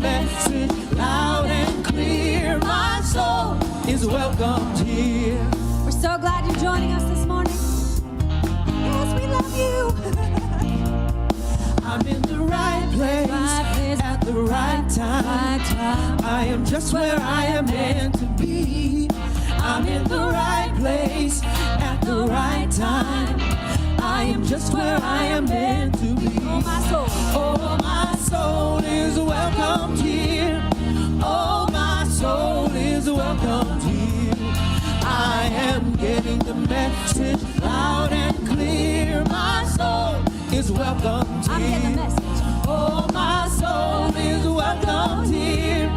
message loud and clear. My soul is welcomed here. We're so glad you're joining us this morning. Yes, we love you. I'm in the right place at the right time. I am just where I am meant to be. I'm in the right place at the right time. I am just where I am meant to be. Oh, my soul is welcomed here. Oh, my soul is welcomed here. I am getting the message loud and clear. My soul is welcomed here. I'm getting the message. Oh, my soul is welcomed here.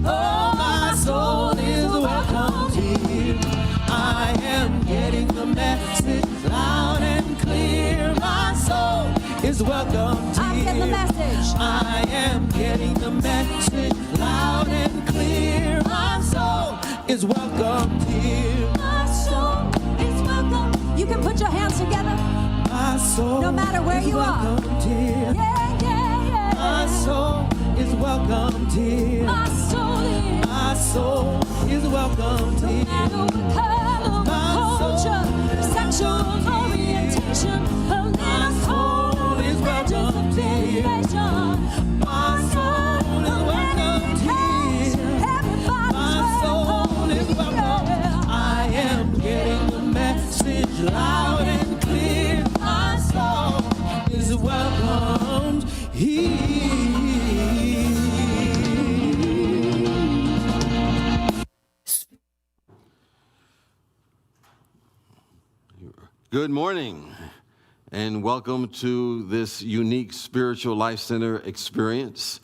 Oh, my soul is welcomed here. I am getting the message loud and clear. My soul is welcomed here. I'm getting the message. I am getting the message loud and clear. My soul is welcomed here. My soul is welcome. You can put your hands together. My soul no matter where you are. Here. Yeah, yeah, yeah. My soul is welcomed here. My soul is. My soul is welcomed here. No matter what color, culture, sexual orientation, political is welcomed here. My soul is welcomed here. My soul is welcomed. I am getting the message loud and clear. My soul is welcomed here. Good morning, and welcome to this unique Spiritual Life Center experience.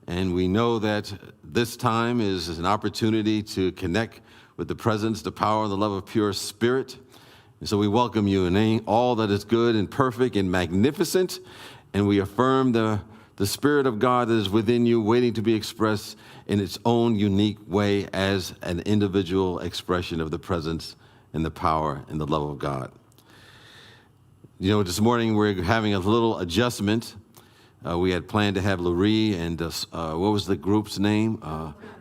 And we know that this time is an opportunity to connect with the presence, the power, and the love of pure spirit. And so we welcome you in all that is good and perfect and magnificent, and we affirm the Spirit of God that is within you, waiting to be expressed in its own unique way as an individual expression of the presence and the power and the love of God. You know, this morning we're having a little adjustment. We had planned to have Lurie and what was the group's name?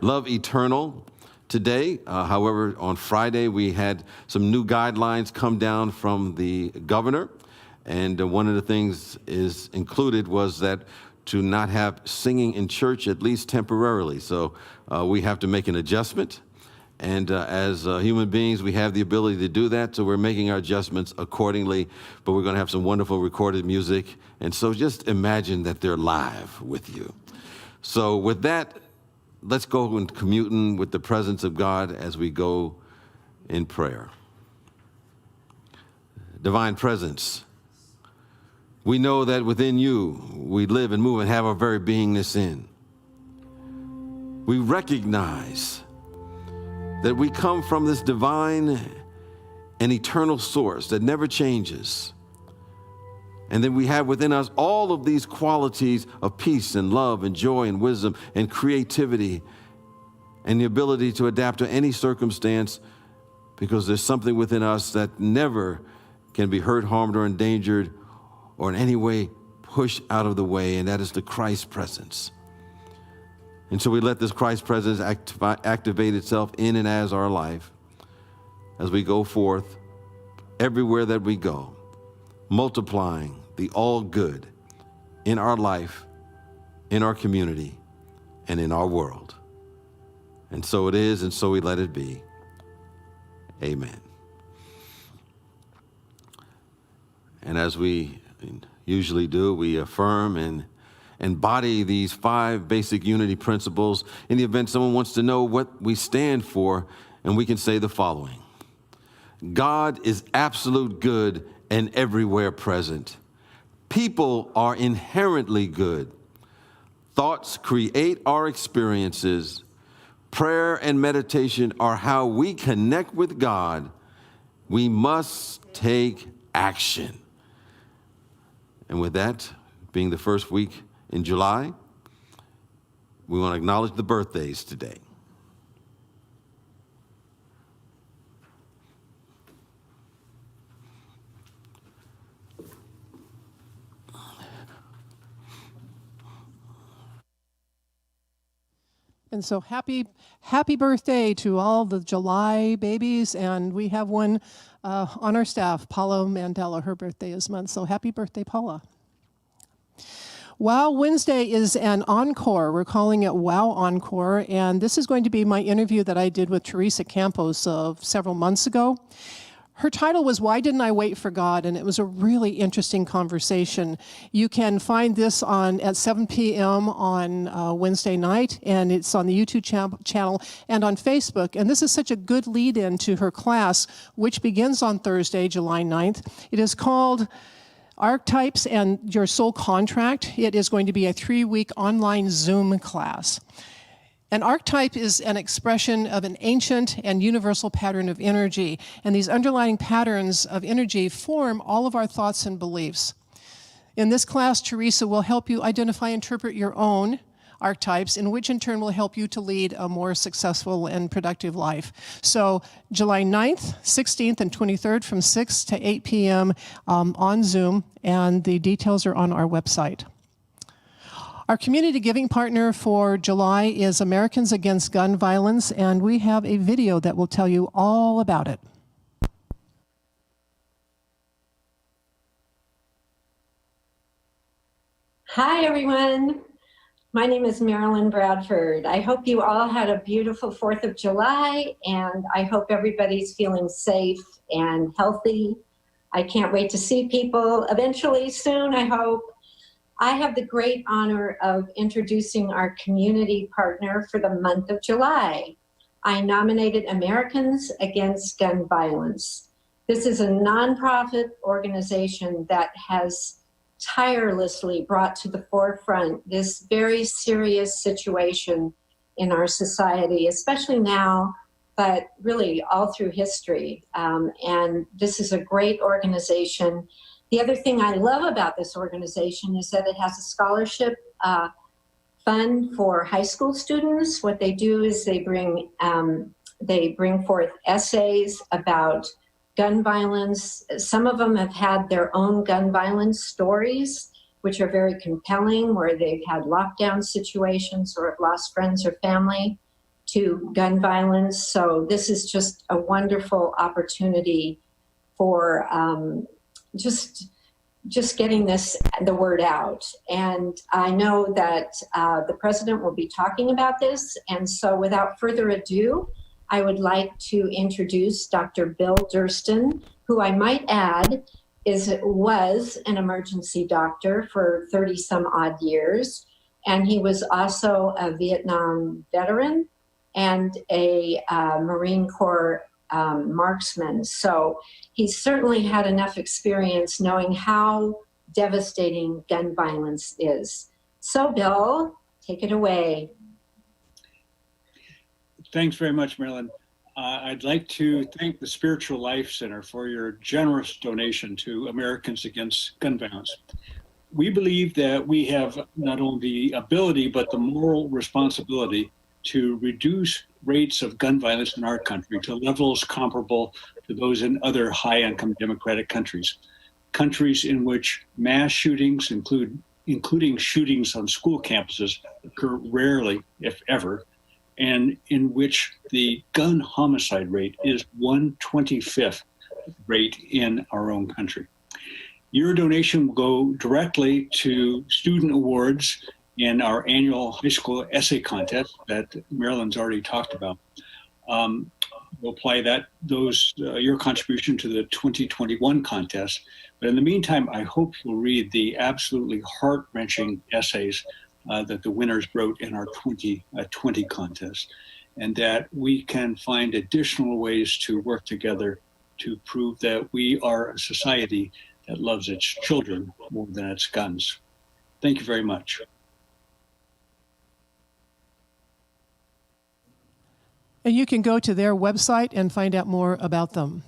Love Eternal today. However, on Friday we had some new guidelines come down from the governor, and one of the things is included was that to not have singing in church, at least temporarily. So we have to make an adjustment. And as human beings, we have the ability to do that, so we're making our adjustments accordingly. But we're going to have some wonderful recorded music, and so just imagine that they're live with you. So with that, let's go and commune with the presence of God as we go in prayer. Divine presence, we know that within you we live and move and have our very beingness in. We recognize that we come from this divine and eternal source that never changes. And then we have within us all of these qualities of peace and love and joy and wisdom and creativity and the ability to adapt to any circumstance, because there's something within us that never can be hurt, harmed, or endangered, or in any way pushed out of the way, and that is the Christ presence. And so we let this Christ presence activate itself in and as our life as we go forth everywhere that we go, multiplying the all good in our life, in our community, and in our world. And so it is, and so we let it be. Amen. And as we usually do, we affirm and embody these 5 basic unity principles in the event someone wants to know what we stand for, and we can say the following. God is absolute good and everywhere present. People are inherently good. Thoughts create our experiences. Prayer and meditation are how we connect with God. We must take action. And with that, being the first week in July, we want to acknowledge the birthdays today. And so happy birthday to all the July babies. And we have one on our staff, Paula Mandela. Her birthday is month. So happy birthday, Paula. Wow Wednesday is an encore. We're calling it Wow Encore. And this is going to be my interview that I did with Teresa Campos several months ago. Her title was Why Didn't I Wait for God? And it was a really interesting conversation. You can find this at 7 p.m. on Wednesday night, and it's on the YouTube channel and on Facebook. And this is such a good lead-in to her class, which begins on Thursday, July 9th. It is called Archetypes and Your Soul Contract. It is going to be a 3-week online Zoom class. An archetype is an expression of an ancient and universal pattern of energy, and these underlying patterns of energy form all of our thoughts and beliefs. In this class, Teresa will help you identify and interpret your own archetypes, and which in turn will help you to lead a more successful and productive life. So July 9th, 16th, and 23rd from 6 to 8 p.m. On Zoom, and the details are on our website. Our community giving partner for July is Americans Against Gun Violence, and we have a video that will tell you all about it. Hi, everyone. My name is Marilyn Bradford. I hope you all had a beautiful 4th of July, and I hope everybody's feeling safe and healthy. I can't wait to see people eventually soon, I hope. I have the great honor of introducing our community partner for the month of July. I nominated Americans Against Gun Violence. This is a nonprofit organization that has tirelessly brought to the forefront this very serious situation in our society, especially now, but really all through history. And this is a great organization. The other thing I love about this organization is that it has a scholarship fund for high school students. What they do is they bring forth essays about gun violence. Some of them have had their own gun violence stories, which are very compelling, where they've had lockdown situations or have lost friends or family to gun violence. So this is just a wonderful opportunity for just getting the word out. And I know that the president will be talking about this. And so without further ado, I would like to introduce Dr. Bill Durston, who I might add was an emergency doctor for 30 some odd years. And he was also a Vietnam veteran and a Marine Corps marksman. So he certainly had enough experience knowing how devastating gun violence is. So Bill, take it away. Thanks very much, Marilyn. I'd like to thank the Spiritual Life Center for your generous donation to Americans Against Gun Violence. We believe that we have not only the ability, but the moral responsibility to reduce rates of gun violence in our country to levels comparable to those in other high-income democratic countries. Countries in which mass shootings, including shootings on school campuses, occur rarely, if ever, and in which the gun homicide rate is 1/25th rate in our own country. Your donation will go directly to student awards in our annual high school essay contest that Marilyn's already talked about. We'll apply your contribution to the 2021 contest. But in the meantime, I hope you'll read the absolutely heart-wrenching essays that the winners wrote in our 2020 contest, and that we can find additional ways to work together to prove that we are a society that loves its children more than its guns. Thank you very much. And you can go to their website and find out more about them.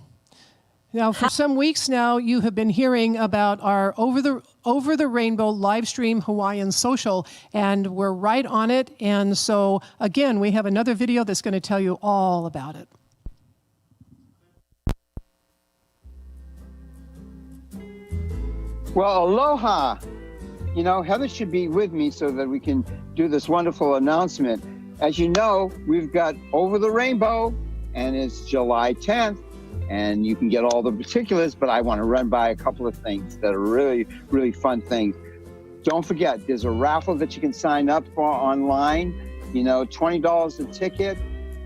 Now, for some weeks now, you have been hearing about our Over the Rainbow live stream Hawaiian social, and we're right on it. And so, again, we have another video that's going to tell you all about it. Well, aloha. You know, Heather should be with me so that we can do this wonderful announcement. as you know, we've got Over the Rainbow, and it's July 10th, and you can get all the particulars, but I want to run by a couple of things that are really, really fun things. Don't forget, there's a raffle that you can sign up for online, $20 a ticket,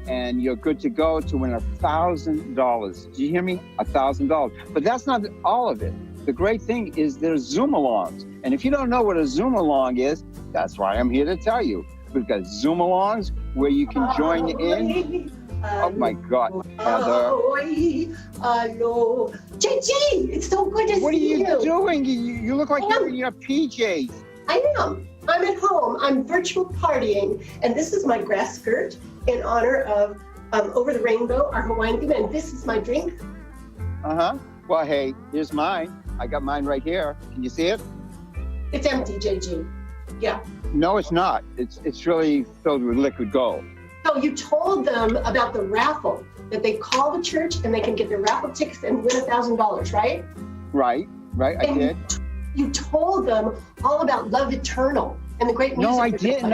and you're good to go to win $1,000. Do you hear me? $1,000. But that's not all of it. The great thing is there's Zoom-alongs. And if you don't know what a Zoom-along is, that's why I'm here to tell you. We've got Zoom-alongs where you can join in. Oh my God, Heather. Hello. JG, it's so good to see you. What are you doing? You look like you're in your PJs. I am. I'm at home. I'm virtual partying. And this is my grass skirt in honor of Over the Rainbow, our Hawaiian theme. And this is my drink. Uh-huh. Well, hey, here's mine. I got mine right here. Can you see it? It's empty, JG. Yeah. No, it's not. It's really filled with liquid gold. So you told them about the raffle, that they call the church and they can get their raffle tickets and win $1,000, right? Right, I did. You told them all about Love Eternal and the great music. No, I didn't.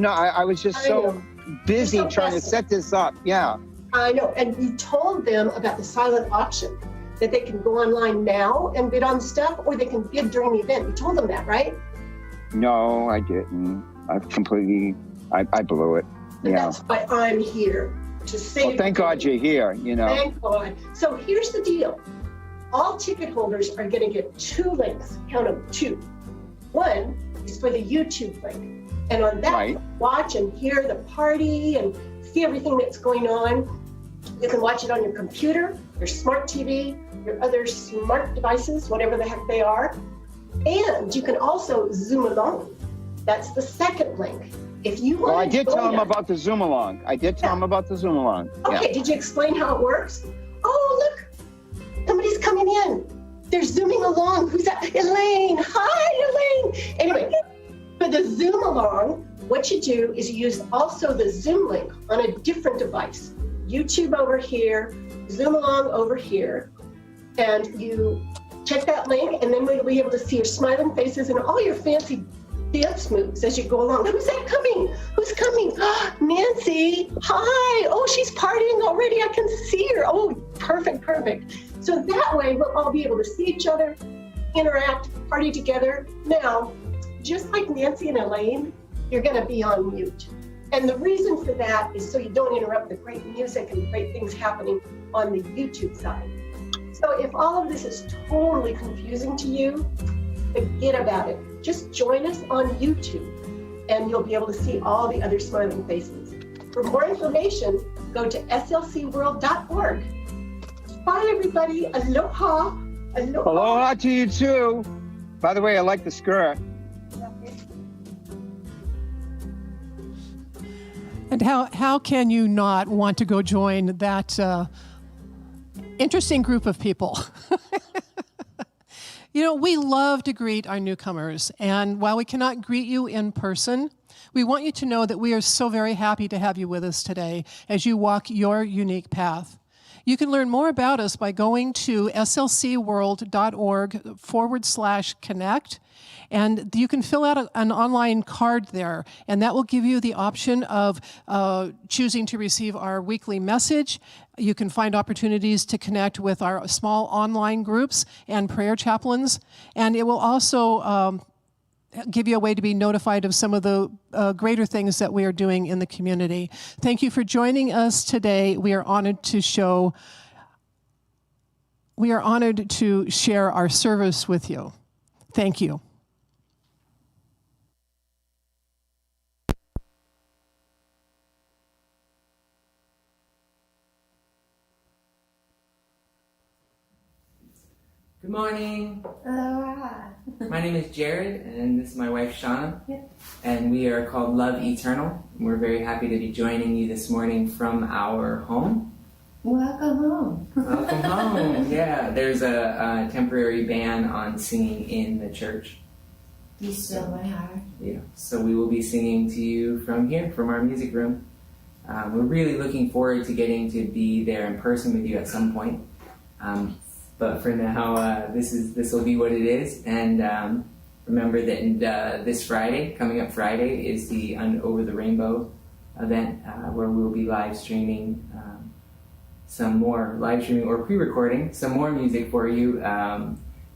I was just so busy trying to set this up. Yeah. I know. And you told them about the silent auction, that they can go online now and bid on stuff, or they can bid during the event. You told them that, right? No, I didn't. I blew it. And that's why I'm here, to save. Well, thank God you're here, Thank God. So here's the deal. All ticket holders are going to get 2 links. Count them, 2. One is for the YouTube link. And on that, you can watch and hear the party and see everything that's going on. You can watch it on your computer, your smart TV, your other smart devices, whatever the heck they are. And you can also Zoom along. That's the second link. If you want I did tell him about the Zoom along. Okay, did you explain how it works? Oh, look, somebody's coming in. They're zooming along. Who's that? Elaine. Hi, Elaine. Anyway, for the Zoom along, what you do is you use also the Zoom link on a different device. YouTube over here, Zoom along over here, and you check that link, and then we'll be able to see your smiling faces and all your fancy dance moves as you go along. Who's that coming? Who's coming? Nancy. Hi. Oh, she's partying already. I can see her. Oh, perfect. So that way we'll all be able to see each other, interact, party together. Now, just like Nancy and Elaine, you're going to be on mute. And the reason for that is so you don't interrupt the great music and great things happening on the YouTube side. So if all of this is totally confusing to you, forget about it. Just join us on YouTube and you'll be able to see all the other smiling faces. For more information, go to slcworld.org. Bye, everybody. Aloha. Aloha to you, too. By the way, I like the skirt. And how can you not want to go join that interesting group of people? We love to greet our newcomers. And while we cannot greet you in person, we want you to know that we are so very happy to have you with us today as you walk your unique path. You can learn more about us by going to slcworld.org/connect. And you can fill out an online card there, and that will give you the option of choosing to receive our weekly message. You can find opportunities to connect with our small online groups and prayer chaplains, and it will also give you a way to be notified of some of the greater things that we are doing in the community. Thank you for joining us today. We are honored to share our service with you. Thank you. Good morning. My name is Jared, and this is my wife, Shauna. And we are called Love Eternal. We're very happy to be joining you this morning from our home. Welcome home. Welcome home. Yeah, there's a temporary ban on singing in the church. You still my heart. Yeah, so we will be singing to you from here, from our music room. We're really looking forward to getting to be there in person with you at some point. But for now, this will be what it is. And remember that this Friday, coming up Friday, is the Over the Rainbow event where we will be live streaming some more or pre-recording some more music for you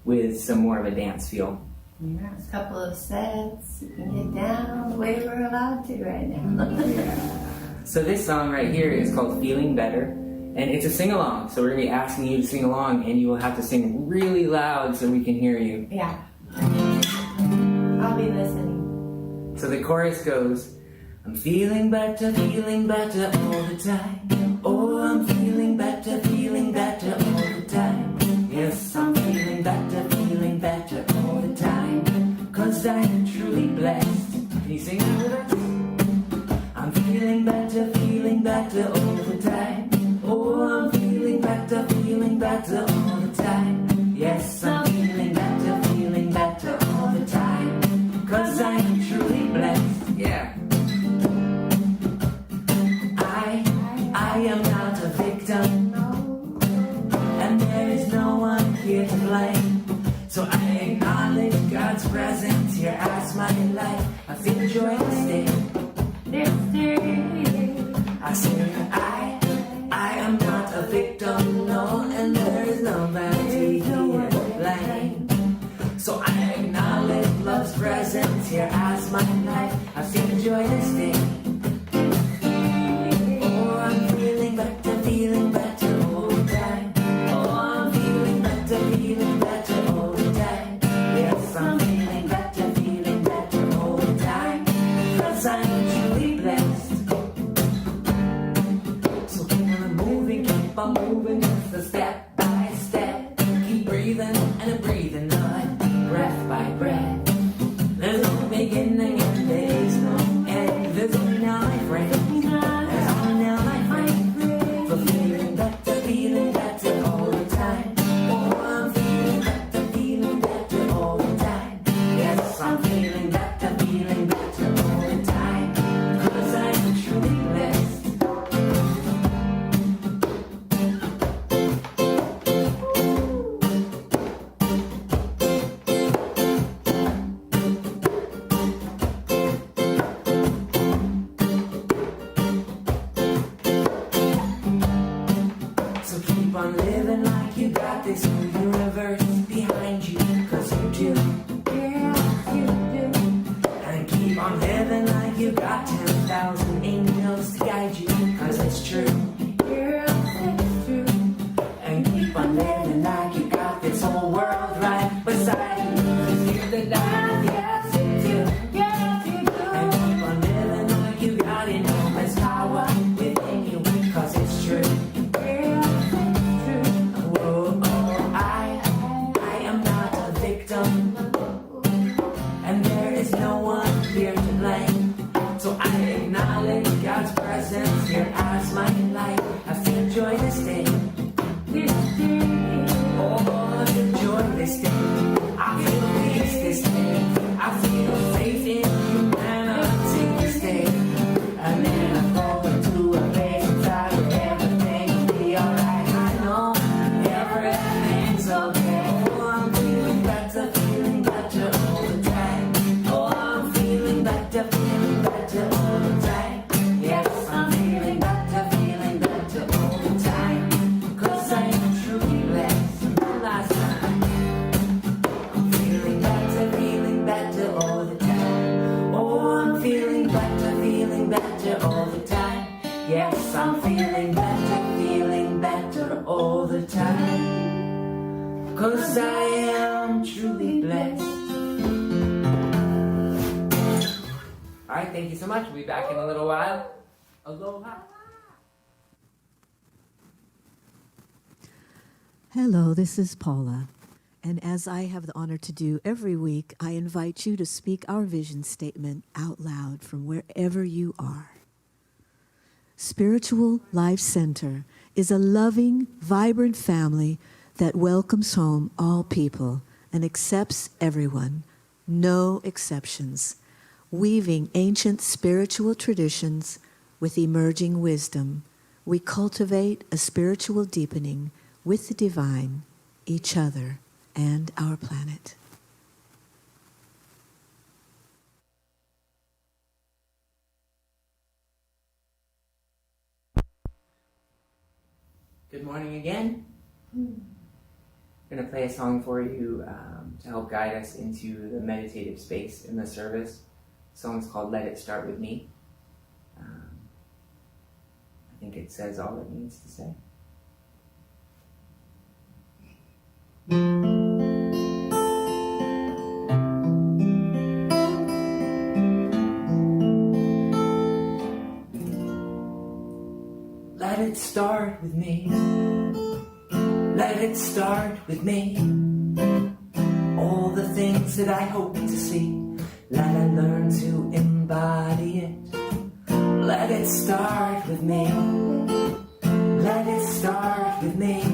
with some more of a dance feel. Yeah, a couple of sets. You can get down the way we're allowed to right now. Yeah. So this song right here is called Feeling Better, and it's a sing-along. So we're going to be asking you to sing along, and you will have to sing really loud so we can hear you. Yeah. I'll be listening. So the chorus goes, I'm feeling better all the time. Oh, I'm feeling better all the time. Yes, I'm feeling better all the time. 'Cause I am truly blessed. Can you sing it with us? I'm feeling better all the time. Oh, I'm feeling better all the time. Yes, I'm feeling better all the time. 'Cause I am truly blessed. Yeah. I am not a victim, and there is no one here to blame. So I acknowledge God's presence here as my life. I feel joy this day. I say I am not a victim, no, and there is nobody here to blame. So I acknowledge love's presence here as my life. I feel joy this day. Oh, I'm feeling better all the time. Oh, I'm feeling better all the time. Yes, I'm feeling better all the time. 'Cause I'm truly blessed. So keep on moving, just a step by step. Keep breathing and breathing, Lord, breath by breath. There's no beginning and there's no end. There's only now, my friend. There's only now, my friend. For feeling better all the time. Oh, I'm feeling better all the time. Yes, I'm feeling better all the time. 'Cause I'm truly blessed. So keep on living like you got this whole universe behind you, 'cause you do. Yeah, you do. And keep on living like you got 10,000 angels to guide you, 'cause it's true. Yeah, it's true. And keep on living like you got this whole world right beside you, 'cause you're the light, yes you do. Yes you do. And keep on living like you got enormous power within you, 'cause it's true. And there is no one here to blame. So I acknowledge God's presence here as my life. I feel joy this day. Oh, I feel joy this day. I feel peace this day. I feel faith in humanity this day. And then I fall into a place inside where everything will be alright. I know everything's okay. Oh, I'm feeling better all the time. Oh, I'm feeling better all the time. Yes, I'm feeling better all the time. 'Cause I am truly blessed. Last time. I'm feeling better all the time. Oh, I'm feeling better all the time. Yes, I'm feeling better all the time. 'Cause I am truly blessed. All right, thank you so much. We'll be back in a little while. Aloha. Hello, this is Paula. And as I have the honor to do every week, I invite you to speak our vision statement out loud from wherever you are. Spiritual Life Center is a loving, vibrant family that welcomes home all people and accepts everyone, no exceptions, weaving ancient spiritual traditions with emerging wisdom. We cultivate a spiritual deepening with the divine, each other, and our planet. Good morning again. I'm going to play a song for you to help guide us into the meditative space in the service. The song is called Let It Start With Me. I think it says all it needs to say. Let it start with me. Let it start with me. All the things that I hope to see, let I learn to embody it. Let it start with me. Let it start with me.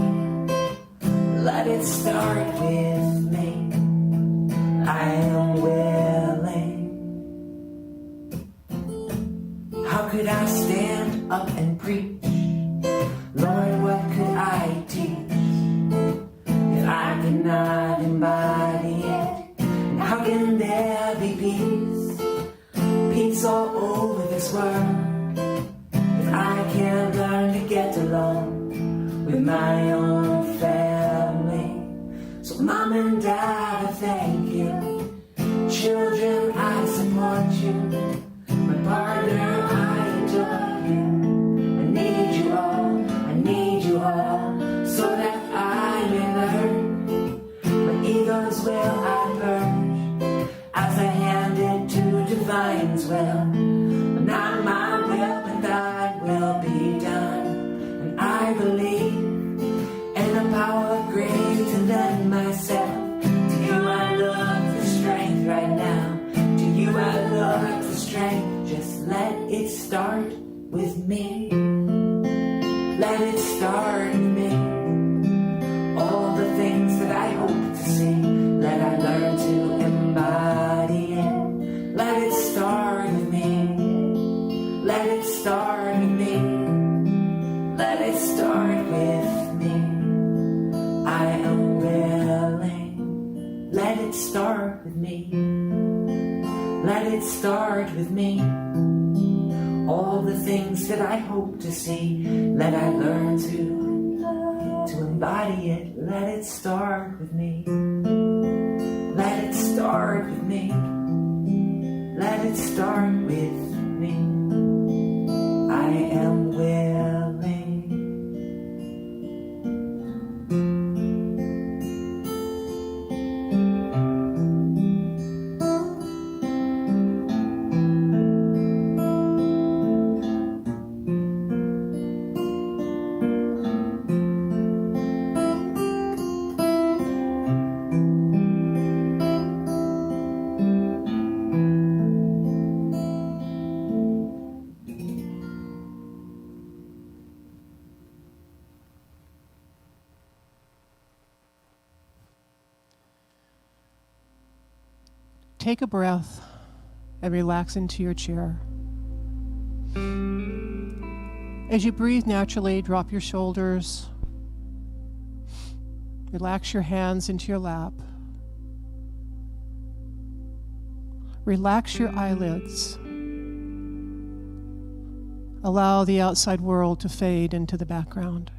Let it start with me. I am willing. How could I stand up and preach? Lord, what could I teach if I cannot embody it? And how can there be peace? Peace all over this world if I can't learn to get along with my own family? So Mom and Dad, I thank you. Children, I support you. My partner, I adore you. I need you all. I need you all, so that I may learn. My egos will I purge, as I hand it to divine's will. Not my will, but thy will be done. And I believe in the power greater than myself. To you I look for strength right now. To you I look for strength. Just let it start with me. Let it start with me. All the things that I hope to see, let I learn to embody it. Let it start with me. Let it start with me. Let it start with me. I am willing. Let it start with me. Let it start with me. All the things that I hope to see, let I learn to embody it. Let it start with me. Let it start with me. Let it start with me. I am willing. Take a breath and relax into your chair. As you breathe naturally, drop your shoulders. Relax your hands into your lap. Relax your eyelids. Allow the outside world to fade into the background.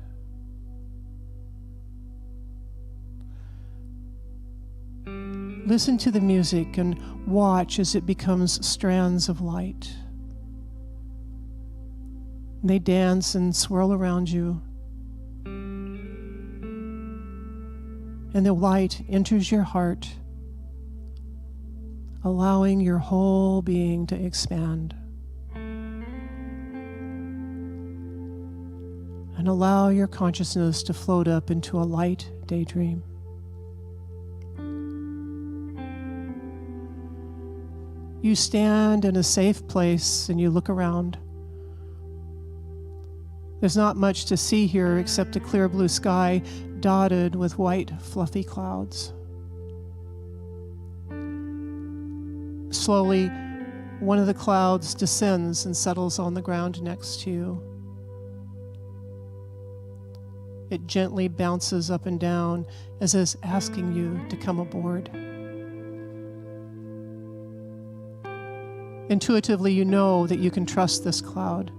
Listen to the music and watch as it becomes strands of light. They dance and swirl around you. And the light enters your heart, allowing your whole being to expand. And allow your consciousness to float up into a light daydream. You stand in a safe place and you look around. There's not much to see here except a clear blue sky dotted with white, fluffy clouds. Slowly, one of the clouds descends and settles on the ground next to you. It gently bounces up and down as if asking you to come aboard. Intuitively, you know that you can trust this cloud.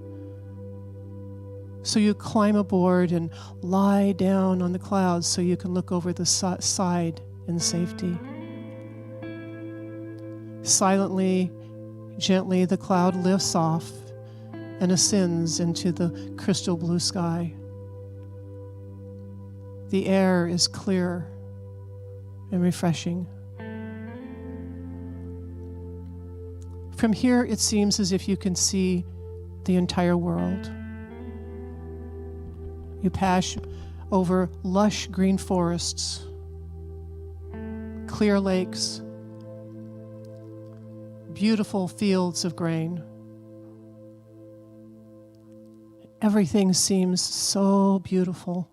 So you climb aboard and lie down on the clouds so you can look over the side in safety. Silently, gently, the cloud lifts off and ascends into the crystal blue sky. The air is clear and refreshing. From here, it seems as if you can see the entire world. You pass over lush green forests, clear lakes, beautiful fields of grain. Everything seems so beautiful.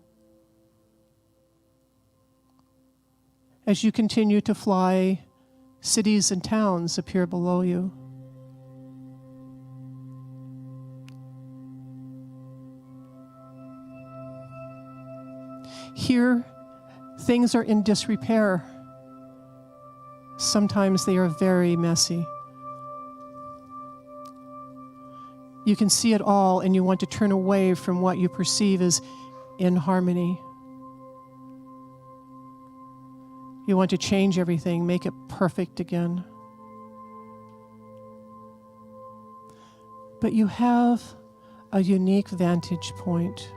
As you continue to fly, cities and towns appear below you. Here, things are in disrepair. Sometimes they are very messy. You can see it all, and you want to turn away from what you perceive as inharmony. You want to change everything, make it perfect again. But you have a unique vantage point.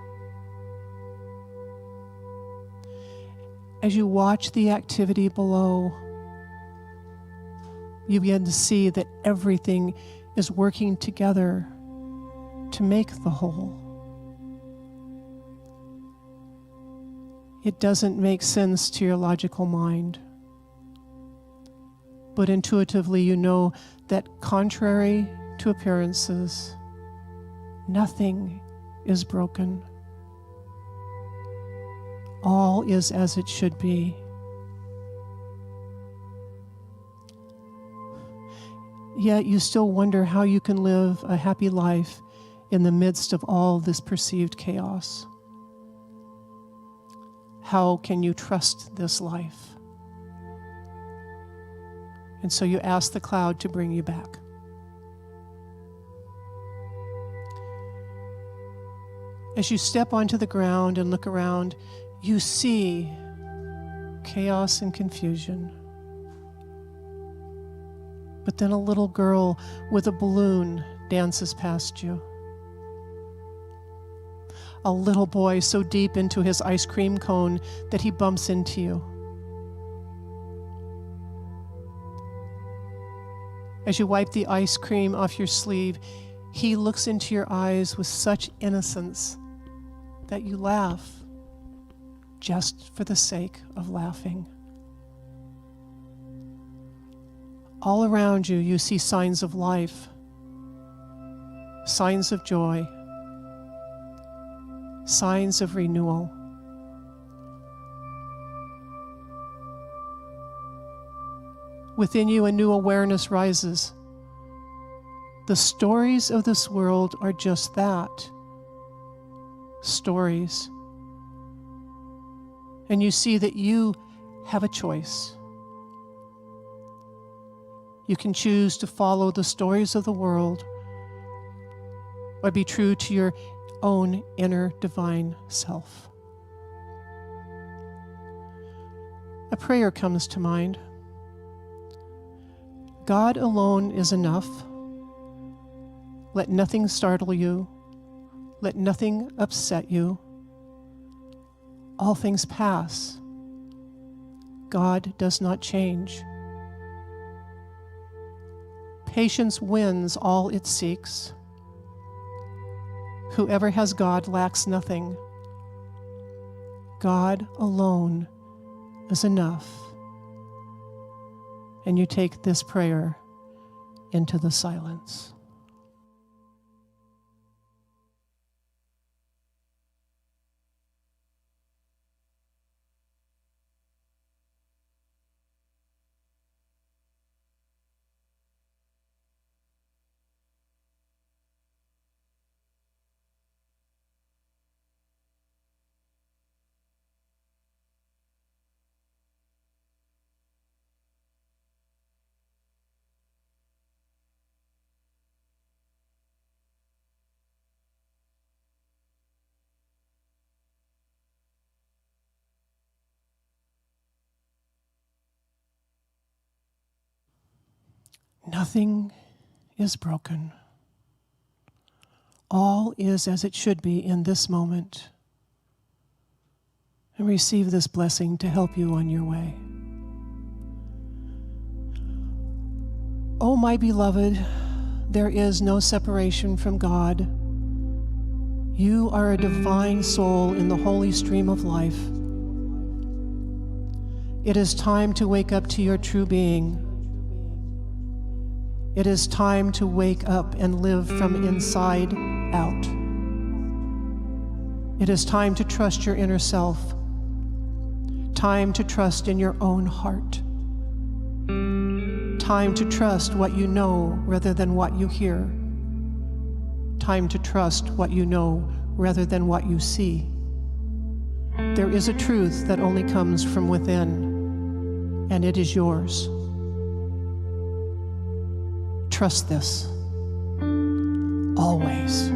As you watch the activity below, you begin to see that everything is working together to make the whole. It doesn't make sense to your logical mind, but intuitively you know that contrary to appearances, nothing is broken. All is as it should be. Yet you still wonder how you can live a happy life in the midst of all this perceived chaos. How can you trust this life? And so you ask the cloud to bring you back. As you step onto the ground and look around, you see chaos and confusion. But then a little girl with a balloon dances past you. A little boy so deep into his ice cream cone that he bumps into you. As you wipe the ice cream off your sleeve, he looks into your eyes with such innocence that you laugh just for the sake of laughing. All around you, you see signs of life, signs of joy, signs of renewal. Within you, a new awareness rises. The stories of this world are just that, stories. And you see that you have a choice. You can choose to follow the stories of the world or be true to your own inner divine self. A prayer comes to mind. God alone is enough. Let nothing startle you. Let nothing upset you. All things pass. God does not change. Patience wins all it seeks. Whoever has God lacks nothing. God alone is enough. And you take this prayer into the silence. Nothing is broken. All is as it should be in this moment. And receive this blessing to help you on your way. Oh, my beloved, there is no separation from God. You are a divine soul in the holy stream of life. It is time to wake up to your true being. It is time to wake up and live from inside out. It is time to trust your inner self. Time to trust in your own heart. Time to trust what you know rather than what you hear. Time to trust what you know rather than what you see. There is a truth that only comes from within, and it is yours. Trust this, always.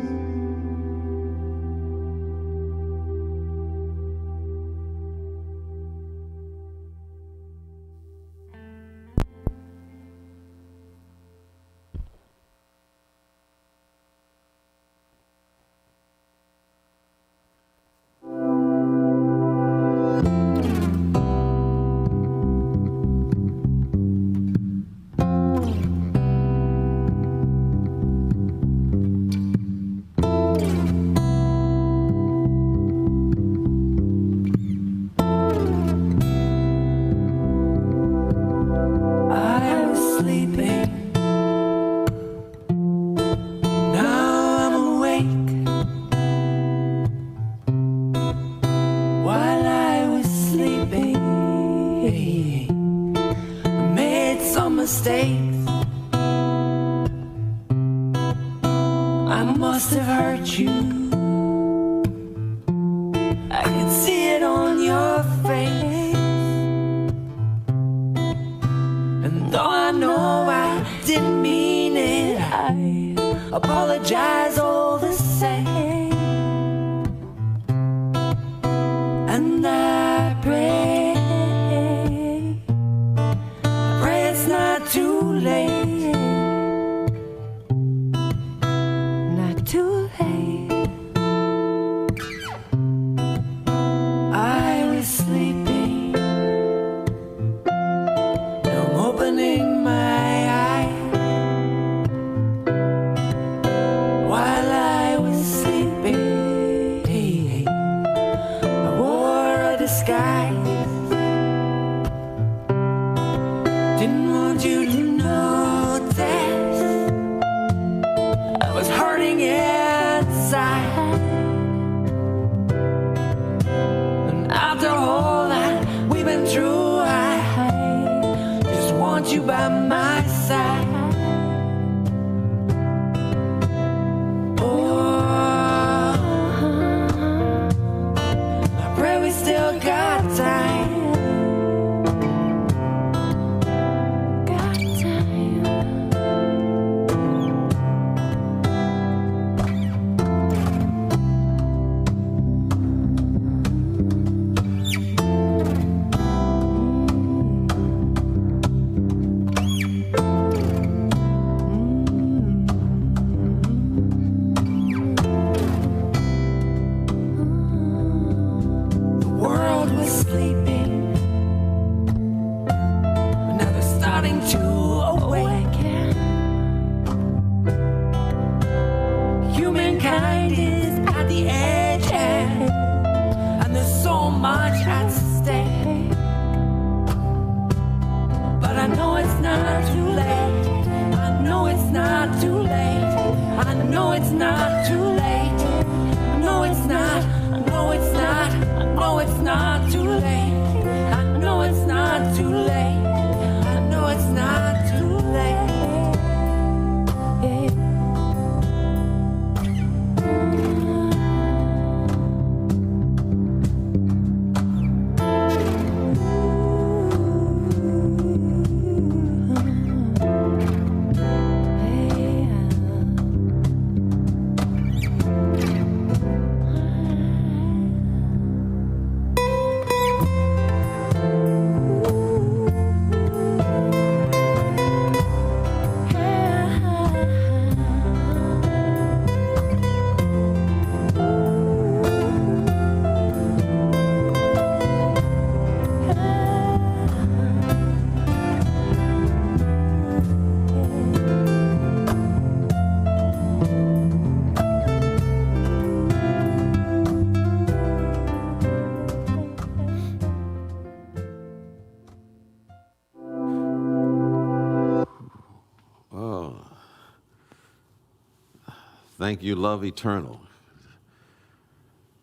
Thank you, love eternal.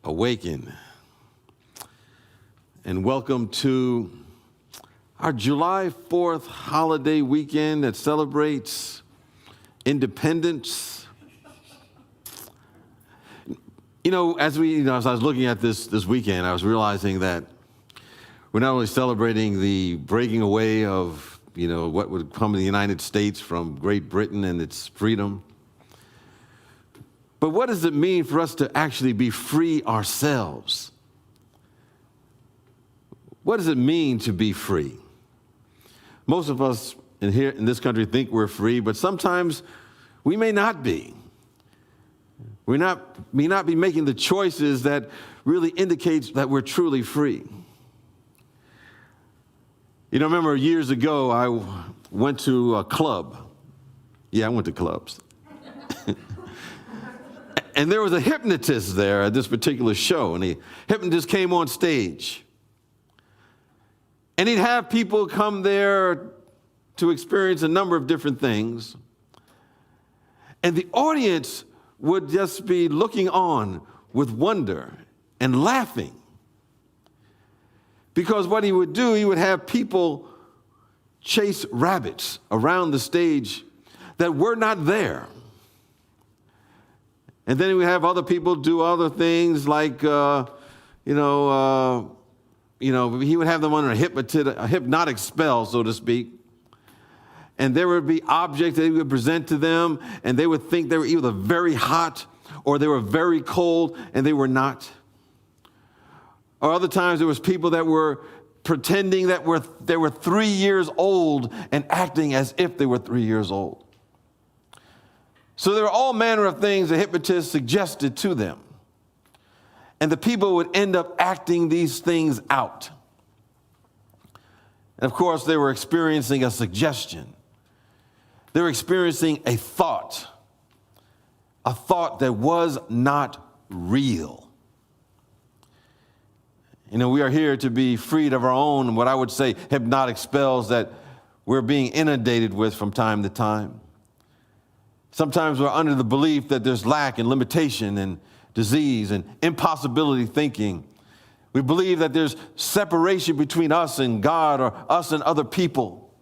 Awaken. And welcome to our July 4th holiday weekend that celebrates independence. As I was looking at this weekend, I was realizing that we're not only celebrating the breaking away of, what would come in the United States from Great Britain and its freedom, but what does it mean for us to actually be free ourselves? What does it mean to be free? Most of us in this country think we're free, but sometimes we may not be. We may not be making the choices that really indicates that we're truly free. I remember years ago, I went to a club. Yeah, I went to clubs. And there was a hypnotist there at this particular show, and the hypnotist came on stage. And he'd have people come there to experience a number of different things. And the audience would just be looking on with wonder and laughing. Because what he would do, he would have people chase rabbits around the stage that were not there. And then he would have other people do other things like, he would have them under a hypnotic spell, so to speak. And there would be objects that he would present to them, and they would think they were either very hot or they were very cold, and they were not. Or other times there was people that were pretending that they were 3 years old and acting as if they were 3 years old. So there were all manner of things the hypnotist suggested to them. And the people would end up acting these things out. And of course, they were experiencing a suggestion. They were experiencing a thought that was not real. We are here to be freed of our own, what I would say, hypnotic spells that we're being inundated with from time to time. Sometimes we're under the belief that there's lack and limitation and disease and impossibility thinking. We believe that there's separation between us and God or us and other people.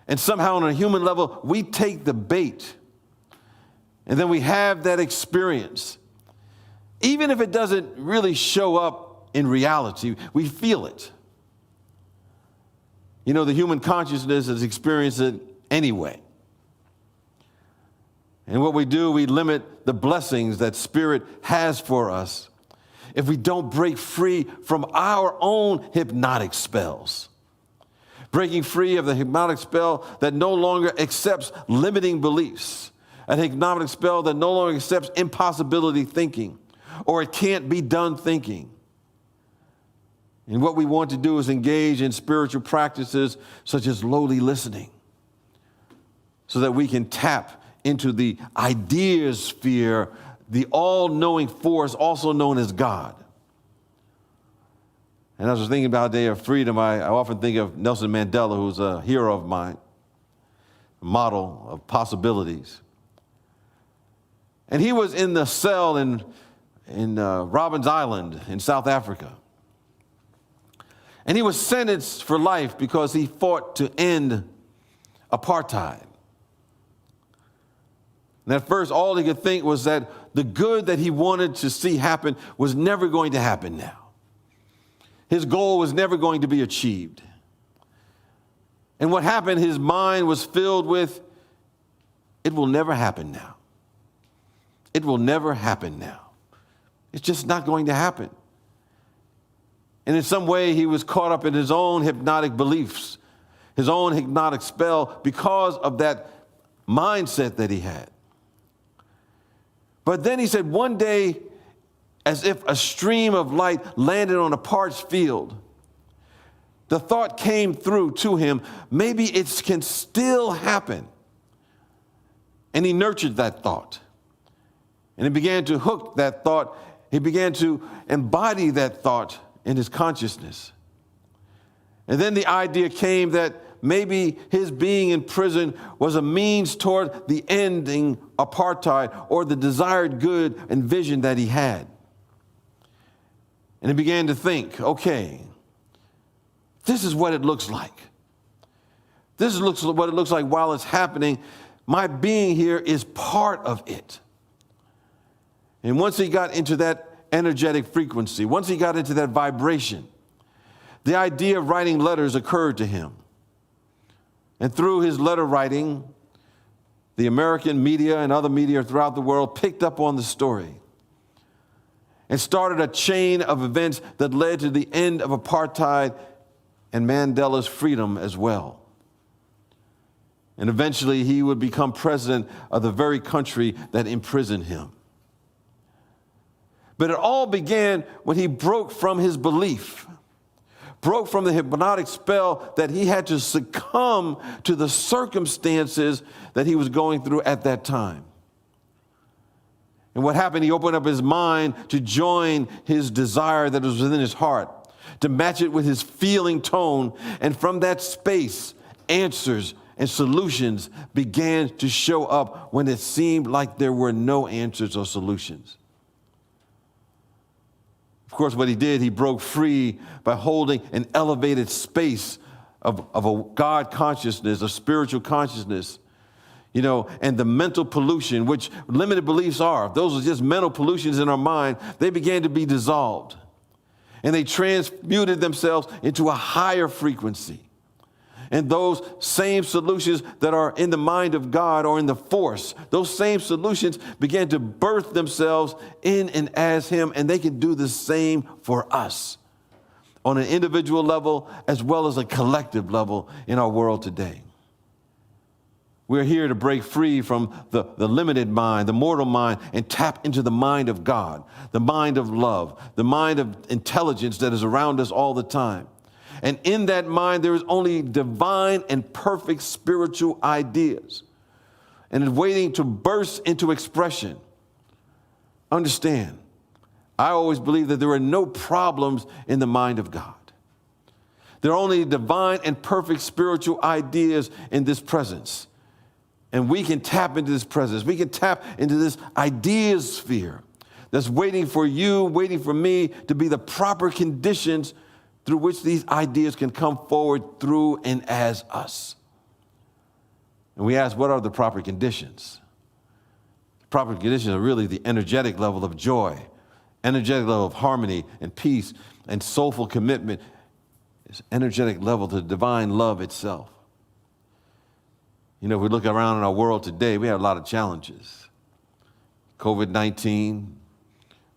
And somehow on a human level, we take the bait. And then we have that experience. Even if it doesn't really show up in reality, we feel it. The human consciousness has experienced it anyway. And what we do, we limit the blessings that Spirit has for us if we don't break free from our own hypnotic spells. Breaking free of the hypnotic spell that no longer accepts limiting beliefs. A hypnotic spell that no longer accepts impossibility thinking or it can't be done thinking. And what we want to do is engage in spiritual practices such as lowly listening so that we can tap into the idea sphere, the all-knowing force also known as God. And as I was thinking about Day of Freedom, I often think of Nelson Mandela, who's a hero of mine, a model of possibilities. And he was in the cell in Robben Island in South Africa. And he was sentenced for life because he fought to end apartheid. And at first, all he could think was that the good that he wanted to see happen was never going to happen now. His goal was never going to be achieved. And what happened, his mind was filled with, it will never happen now. It will never happen now. It's just not going to happen. And in some way, he was caught up in his own hypnotic beliefs, his own hypnotic spell because of that mindset that he had. But then he said one day, as if a stream of light landed on a parched field, the thought came through to him, maybe it can still happen. And he nurtured that thought. And he began to hook that thought. He began to embody that thought in his consciousness. And then the idea came that maybe his being in prison was a means toward the ending apartheid or the desired good and vision that he had. And he began to think, okay, this is what it looks like. This is what it looks like while it's happening. My being here is part of it. And once he got into that energetic frequency, once he got into that vibration, the idea of writing letters occurred to him. And through his letter writing, the American media and other media throughout the world picked up on the story and started a chain of events that led to the end of apartheid and Mandela's freedom as well. And eventually he would become president of the very country that imprisoned him. But it all began when he broke from his belief, broke from the hypnotic spell that he had to succumb to the circumstances that he was going through at that time. And what happened, he opened up his mind to join his desire that was within his heart, to match it with his feeling tone. And from that space, answers and solutions began to show up when it seemed like there were no answers or solutions. Of course, what he did, he broke free by holding an elevated space of a God consciousness, a spiritual consciousness, and the mental pollution, which limited beliefs are. Those are just mental pollutions in our mind. They began to be dissolved, and they transmuted themselves into a higher frequency. And those same solutions that are in the mind of God or in the force, those same solutions began to birth themselves in and as him, and they can do the same for us on an individual level as well as a collective level in our world today. We're here to break free from the limited mind, the mortal mind, and tap into the mind of God, the mind of love, the mind of intelligence that is around us all the time. And in that mind, there is only divine and perfect spiritual ideas. And it's waiting to burst into expression. Understand, I always believe that there are no problems in the mind of God. There are only divine and perfect spiritual ideas in this presence. And we can tap into this presence. We can tap into this idea sphere that's waiting for you, waiting for me to be the proper conditions through which these ideas can come forward through and as us. And we ask, what are the proper conditions? The proper conditions are really the energetic level of joy, energetic level of harmony and peace and soulful commitment. It's energetic level to divine love itself. If we look around in our world today, we have a lot of challenges. COVID-19,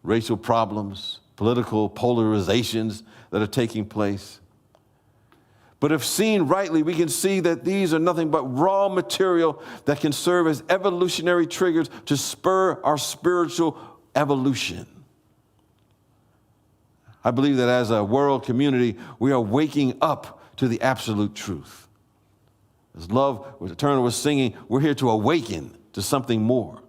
racial problems, political polarizations that are taking place. But if seen rightly, we can see that these are nothing but raw material that can serve as evolutionary triggers to spur our spiritual evolution. I believe that as a world community, we are waking up to the absolute truth. As Love Turner was singing, we're here to awaken to something more.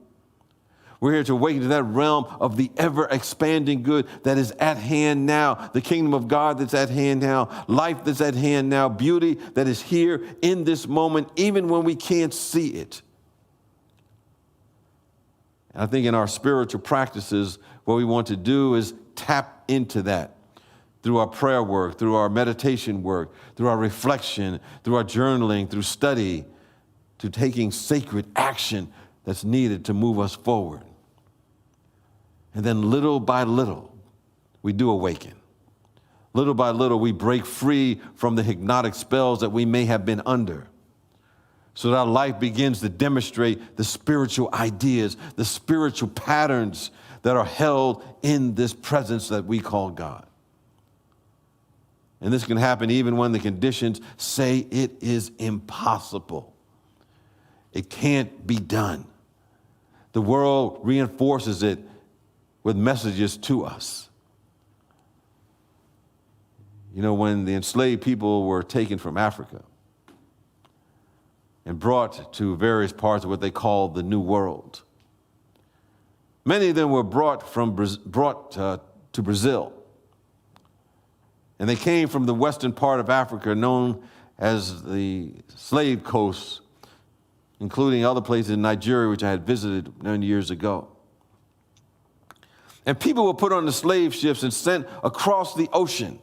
We're here to awaken to that realm of the ever-expanding good that is at hand now, the kingdom of God that's at hand now, life that's at hand now, beauty that is here in this moment, even when we can't see it. And I think in our spiritual practices, what we want to do is tap into that through our prayer work, through our meditation work, through our reflection, through our journaling, through study, to taking sacred action that's needed to move us forward. And then little by little, we do awaken. Little by little, we break free from the hypnotic spells that we may have been under, so that our life begins to demonstrate the spiritual ideas, the spiritual patterns that are held in this presence that we call God. And this can happen even when the conditions say it is impossible. It can't be done. The world reinforces it with messages to us. When the enslaved people were taken from Africa and brought to various parts of what they call the New World, many of them were brought to Brazil. And they came from the western part of Africa known as the slave coasts, including other places in Nigeria, which I had visited many years ago. And people were put on the slave ships and sent across the ocean.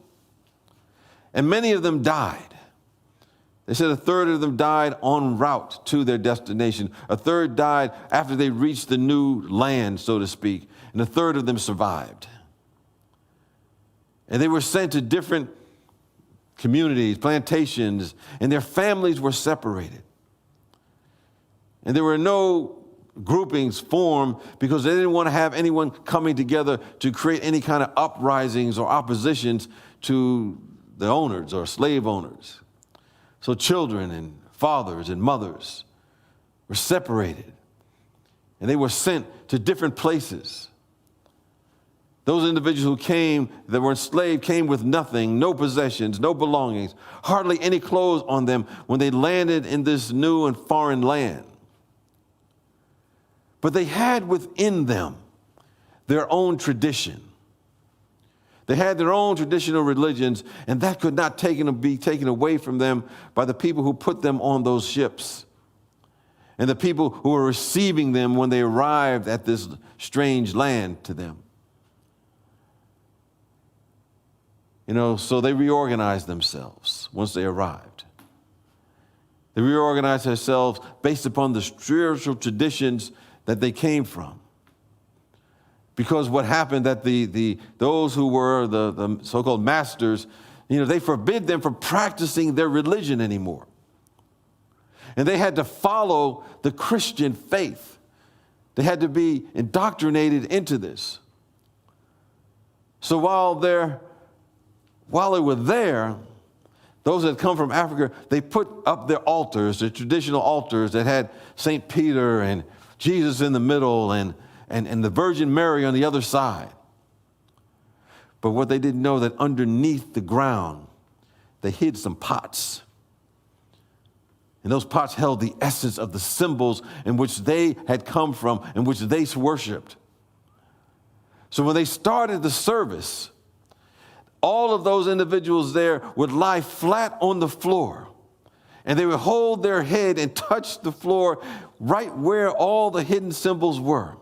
And many of them died. They said a third of them died en route to their destination. A third died after they reached the new land, so to speak. And a third of them survived. And they were sent to different communities, plantations, and their families were separated. And there were no groupings formed because they didn't want to have anyone coming together to create any kind of uprisings or oppositions to the owners or slave owners. So children and fathers and mothers were separated, and they were sent to different places. Those individuals who came, that were enslaved, came with nothing, no possessions, no belongings, hardly any clothes on them when they landed in this new and foreign land. But they had within them their own tradition. They had their own traditional religions, and that could not be taken away from them by the people who put them on those ships and the people who were receiving them when they arrived at this strange land to them. So they reorganized themselves once they arrived. They reorganized themselves based upon the spiritual traditions that they came from. Because what happened that those who were the so-called masters, they forbid them from practicing their religion anymore. And they had to follow the Christian faith. They had to be indoctrinated into this. So while they were there, those that had come from Africa, they put up their altars, the traditional altars that had St. Peter and Jesus in the middle and the Virgin Mary on the other side. But what they didn't know that underneath the ground, they hid some pots. And those pots held the essence of the symbols in which they had come from and which they worshiped. So when they started the service, all of those individuals there would lie flat on the floor, and they would hold their head and touch the floor right where all the hidden symbols were,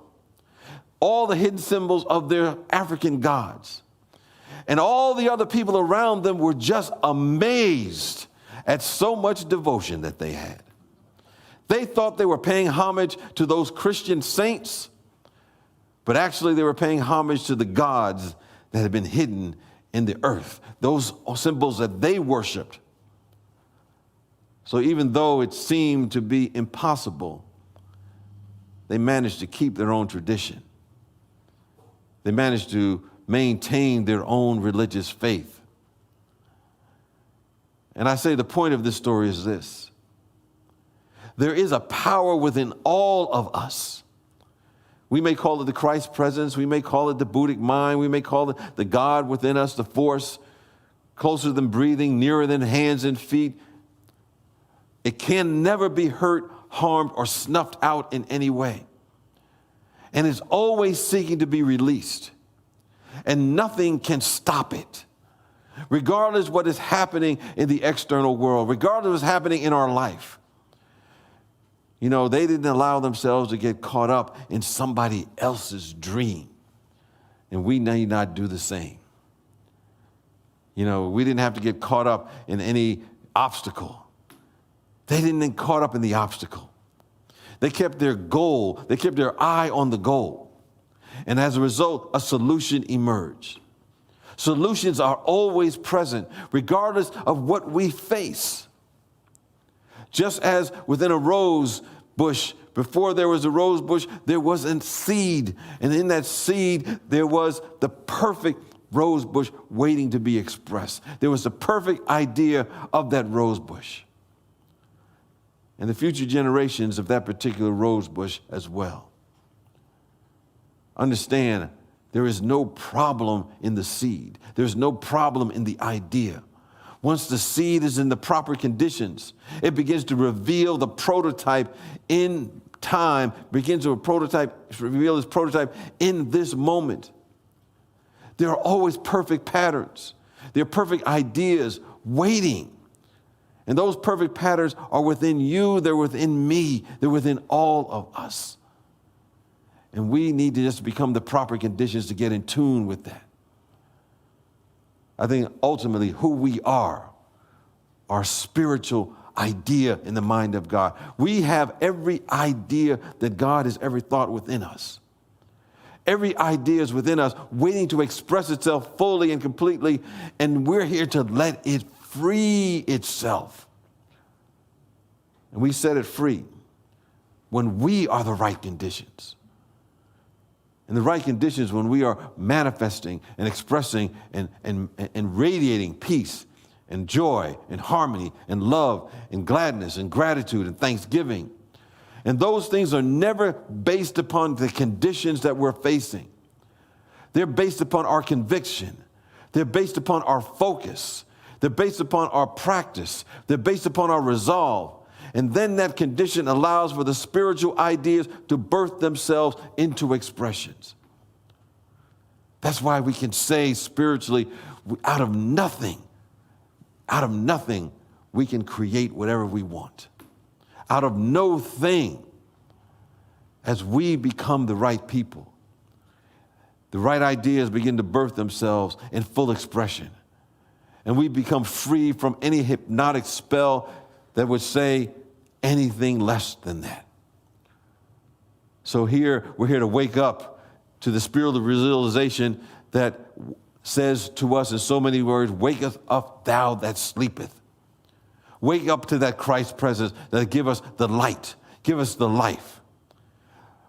all the hidden symbols of their African gods. And all the other people around them were just amazed at so much devotion that they had. They thought they were paying homage to those Christian saints, but actually they were paying homage to the gods that had been hidden in the earth, those symbols that they worshiped. So even though it seemed to be impossible, they managed to keep their own tradition. They managed to maintain their own religious faith. And I say the point of this story is this: there is a power within all of us. We may call it the Christ presence. We may call it the Buddhic mind. We may call it the God within us, the force, closer than breathing, nearer than hands and feet. It can never be hurt, harmed, or snuffed out in any way. And is always seeking to be released. And nothing can stop it. Regardless of what is happening in the external world, regardless of what's happening in our life. They didn't allow themselves to get caught up in somebody else's dream. And we need not do the same. We didn't have to get caught up in any obstacle. They didn't get caught up in the obstacle. They kept their goal, they kept their eye on the goal. And as a result, a solution emerged. Solutions are always present, regardless of what we face. Just as within a rose bush, before there was a rose bush, there was a seed. And in that seed, there was the perfect rose bush waiting to be expressed. There was the perfect idea of that rose bush. And the future generations of that particular rose bush as well. Understand, there is no problem in the seed. There's no problem in the idea. Once the seed is in the proper conditions, it begins to reveal the prototype in time, begins to reveal its prototype in this moment. There are always perfect patterns. There are perfect ideas waiting. And those perfect patterns are within you, they're within me, they're within all of us. And we need to just become the proper conditions to get in tune with that. I think ultimately who we are, our spiritual idea in the mind of God. We have every idea that God has ever thought within us. Every idea is within us, waiting to express itself fully and completely, and we're here to let it free itself. And we set it free when we are the right conditions. And the right conditions when we are manifesting and expressing and radiating peace and joy and harmony and love and gladness and gratitude and thanksgiving. And those things are never based upon the conditions that we're facing. They're based upon our conviction. They're based upon our focus. They're based upon our practice. They're based upon our resolve. And then that condition allows for the spiritual ideas to birth themselves into expressions. That's why we can say spiritually, out of nothing, we can create whatever we want. Out of no thing, as we become the right people, the right ideas begin to birth themselves in full expression. And we become free from any hypnotic spell that would say anything less than that. So we're here to wake up to the spiritual realization that says to us in so many words, "Waketh up thou that sleepeth." Wake up to that Christ presence that give us the light, give us the life.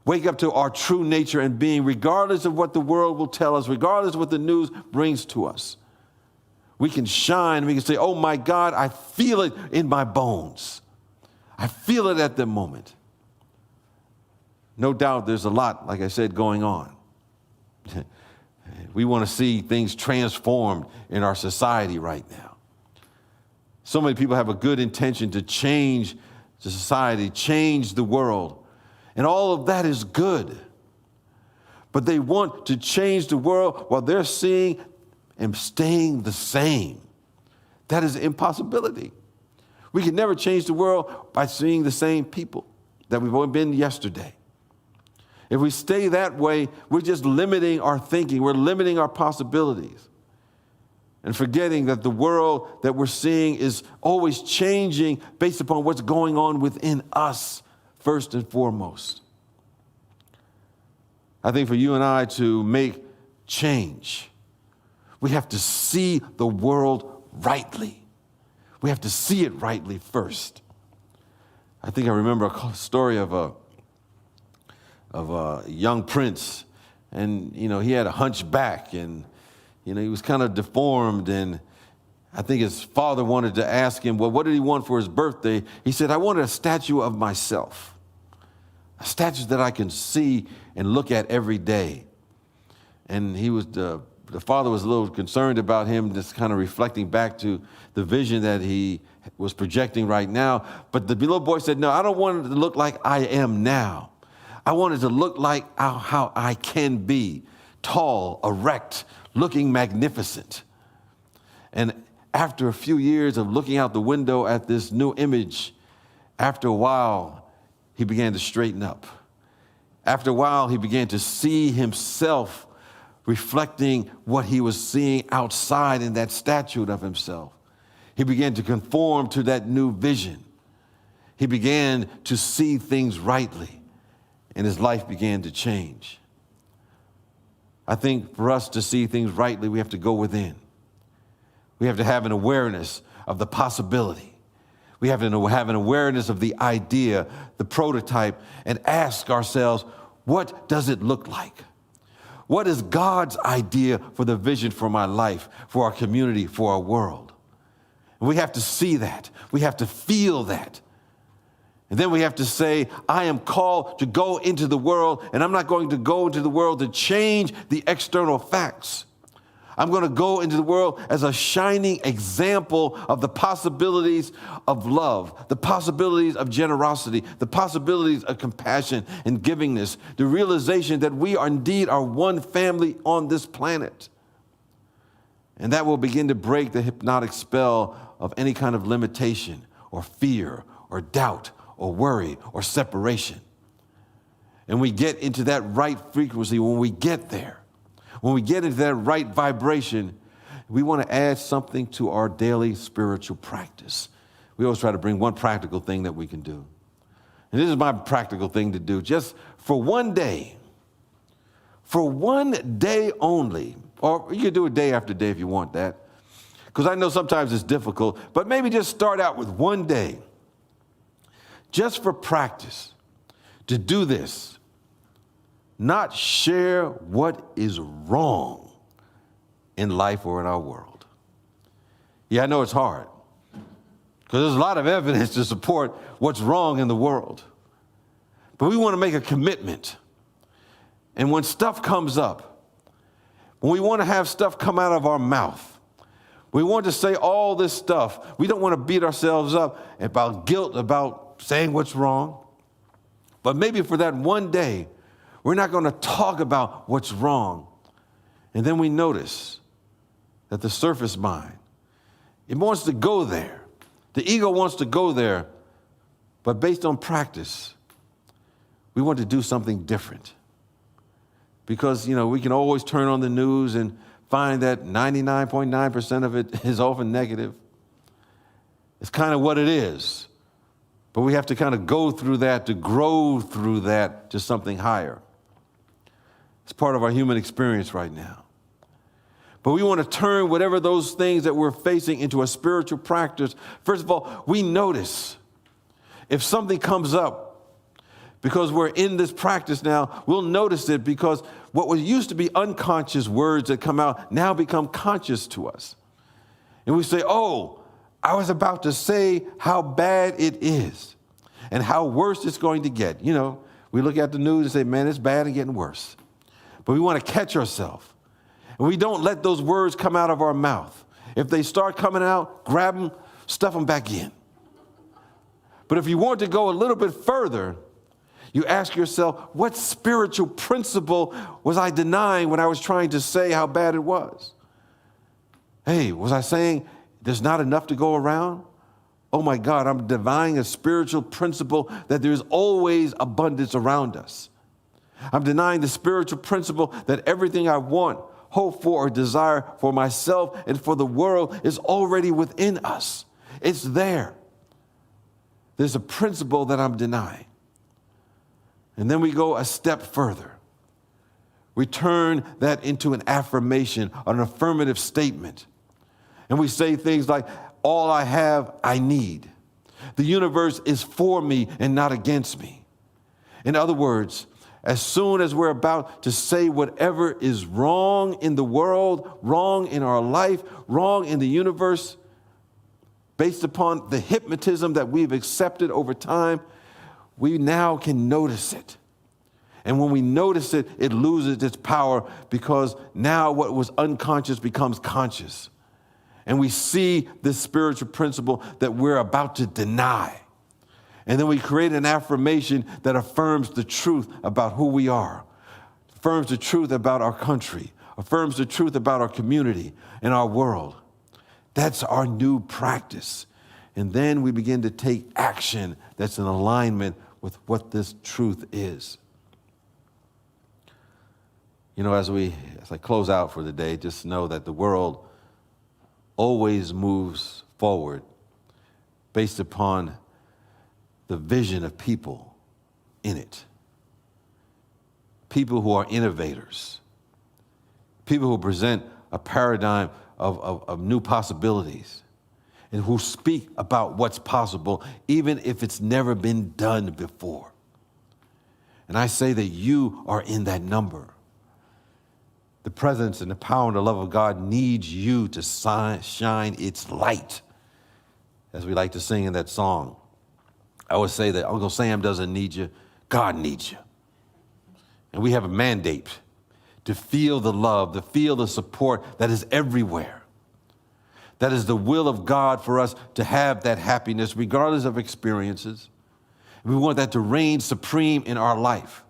Wake up to our true nature and being, regardless of what the world will tell us, regardless of what the news brings to us. We can shine, we can say, "Oh my God, I feel it in my bones. I feel it at the moment." No doubt there's a lot, like I said, going on. We want to see things transformed in our society right now. So many people have a good intention to change the society, change the world, and all of that is good. But they want to change the world while they're seeing and staying the same. That is an impossibility. We can never change the world by seeing the same people that we've only been yesterday. If we stay that way, we're just limiting our thinking. We're limiting our possibilities. And forgetting that the world that we're seeing is always changing based upon what's going on within us, first and foremost. I think for you and I to make change, we have to see the world rightly. We have to see it rightly first. I think I remember a story of a young prince, and he had a hunchback, and he was kind of deformed, and I think his father wanted to ask him, well, what did he want for his birthday? He said, "I wanted a statue of myself, a statue that I can see and look at every day." And the father was a little concerned about him, just kind of reflecting back to the vision that he was projecting right now. But the little boy said, "No, I don't want it to look like I am now. I want it to look like how I can be, tall, erect, looking magnificent." And after a few years of looking out the window at this new image, after a while, he began to straighten up. After a while, he began to see himself reflecting what he was seeing outside in that statue of himself. He began to conform to that new vision. He began to see things rightly, and his life began to change. I think for us to see things rightly, we have to go within. We have to have an awareness of the possibility. We have to have an awareness of the idea, the prototype, and ask ourselves, what does it look like? What is God's idea for the vision for my life, for our community, for our world? And we have to see that. We have to feel that. And then we have to say, I am called to go into the world, and I'm not going to go into the world to change the external facts. I'm going to go into the world as a shining example of the possibilities of love, the possibilities of generosity, the possibilities of compassion and givingness, the realization that we are indeed are one family on this planet. And that will begin to break the hypnotic spell of any kind of limitation or fear or doubt or worry or separation. And we get into that right frequency. When we get there, when we get into that right vibration, we want to add something to our daily spiritual practice. We always try to bring one practical thing that we can do. And this is my practical thing to do, just for one day only, or you can do it day after day if you want that, because I know sometimes it's difficult, but maybe just start out with one day, just for practice, to do this. Not share what is wrong in life or in our world. Yeah, I know it's hard, because there's a lot of evidence to support what's wrong in the world. But we want to make a commitment. And when stuff comes up, when we want to have stuff come out of our mouth, we want to say all this stuff. We don't want to beat ourselves up about guilt, about saying what's wrong. But maybe for that one day, we're not going to talk about what's wrong. And then we notice that the surface mind, it wants to go there. The ego wants to go there. But based on practice, we want to do something different. Because, we can always turn on the news and find that 99.9% of it is often negative. It's kind of what it is. But we have to kind of go through that to grow through that to something higher. It's part of our human experience right now. But we want to turn whatever those things that we're facing into a spiritual practice. First of all, we notice if something comes up, because we're in this practice now, we'll notice it because what was used to be unconscious words that come out now become conscious to us. And we say, oh, I was about to say how bad it is and how worse it's going to get. We look at the news and say, man, it's bad and getting worse. But we want to catch ourselves. And we don't let those words come out of our mouth. If they start coming out, grab them, stuff them back in. But if you want to go a little bit further, you ask yourself, what spiritual principle was I denying when I was trying to say how bad it was? Hey, was I saying there's not enough to go around? Oh my God, I'm denying a spiritual principle that there's always abundance around us. I'm denying the spiritual principle that everything I want, hope for, or desire for myself and for the world is already within us. It's there. There's a principle that I'm denying. And then we go a step further. We turn that into an affirmation, an affirmative statement. And we say things like, all I have, I need. The universe is for me and not against me. In other words, as soon as we're about to say whatever is wrong in the world, wrong in our life, wrong in the universe, based upon the hypnotism that we've accepted over time, we now can notice it. And when we notice it, it loses its power because now what was unconscious becomes conscious. And we see this spiritual principle that we're about to deny. And then we create an affirmation that affirms the truth about who we are, affirms the truth about our country, affirms the truth about our community and our world. That's our new practice. And then we begin to take action that's in alignment with what this truth is. As I close out for the day, just know that the world always moves forward based upon the vision of people in it. People who are innovators, people who present a paradigm of new possibilities, and who speak about what's possible, even if it's never been done before. And I say that you are in that number. The presence and the power and the love of God needs you to shine its light, as we like to sing in that song. I would say that Uncle Sam doesn't need you, God needs you. And we have a mandate to feel the love, to feel the support that is everywhere. That is the will of God for us to have that happiness, regardless of experiences. We want that to reign supreme in our life